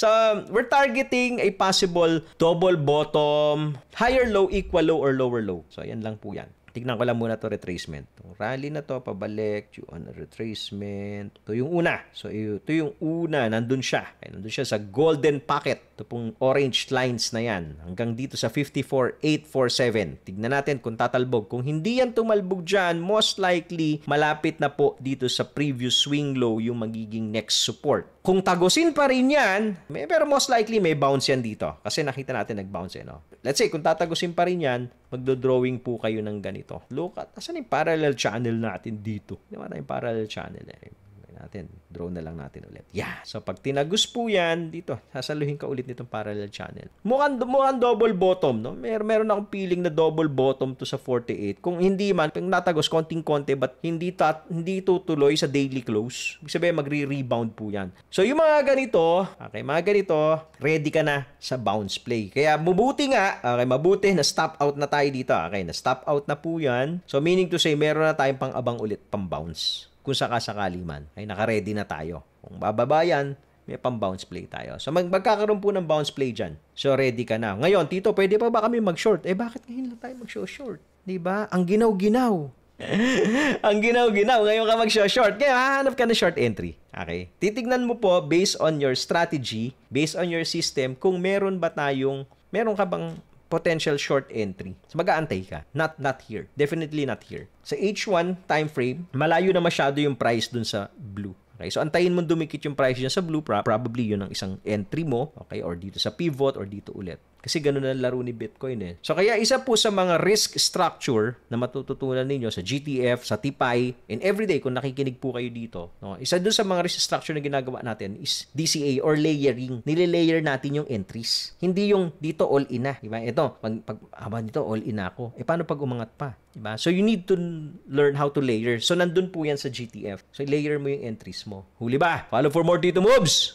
So, we're targeting a possible double bottom, higher low, equal low, or lower low. So, yan lang po yan. Tignan ko lang muna to retracement. Itong rally na to, pabalik, on retracement. Ito yung una. So, ito yung una. Nandun siya. Nandun siya sa golden pocket. Ito pong orange lines na yan. Hanggang dito sa 54,847. Tignan natin kung tatalbog. Kung hindi yan tumalbog dyan, most likely, malapit na po dito sa previous swing low yung magiging next support. Kung tagusin pa rin yan, pero most likely may bounce yan dito. Kasi nakita natin nag-bounce eh, no? Let's say, kung tatagusin pa rin yan, magdo-drawing po kayo ng ganito. Look at, asan yung parallel channel natin dito? Hindi naman tayong parallel channel eh. Natin, draw na lang natin ulit. Yeah. So, pag tinagos po yan, dito, sasaluhin ka ulit nitong parallel channel. Mukhang double bottom, no? Meron akong feeling na double bottom to sa 48. Kung hindi man, pag natagos, konting-konti, but hindi tutuloy sa daily close. Ibig sabihin, magre-rebound po yan. So, yung mga ganito, ready ka na sa bounce play. Kaya, mabuti na stop out na tayo dito. Okay, na stop out na po yan. So, meaning to say, meron na tayong pang-abang ulit, pang-bounce. Kung sakasakali man, ay naka-ready na tayo. Kung bababa yan, may pang-bounce play tayo. So, magkakaroon po ng bounce play dyan. So, ready ka na. Ngayon, Tito, pwede pa ba kami mag-short? Bakit ngayon lang tayo mag-short? Diba? Ang ginaw-ginaw. Ang ginaw-ginaw. Ngayon ka mag-short. Kaya, hahanap ka na short entry. Okay? Titignan mo po, based on your strategy, based on your system, kung meron ka bang potential short entry. So, mag-aantay ka. Not here. Definitely not here. Sa H1 time frame, malayo na masyado yung price dun sa blue. Okay? So, antayin mo dumikit yung price dyan sa blue. Probably yun ang isang entry mo. Okay? Or dito sa pivot or dito ulit. Kasi ganun na laro ni Bitcoin eh. So, kaya isa po sa mga risk structure na matututunan ninyo sa GTF, sa TIPI, and everyday kung nakikinig po kayo dito, no? Isa doon sa mga risk structure na ginagawa natin is DCA or layering. Nile-layer natin yung entries. Hindi yung dito all-in na. Diba? Ito, pag dito all-in na ako. Paano pag umangat pa? Diba? So, you need to learn how to layer. So, nandun po yan sa GTF. So, layer mo yung entries mo. Huli ba? Follow for more Tito Moves!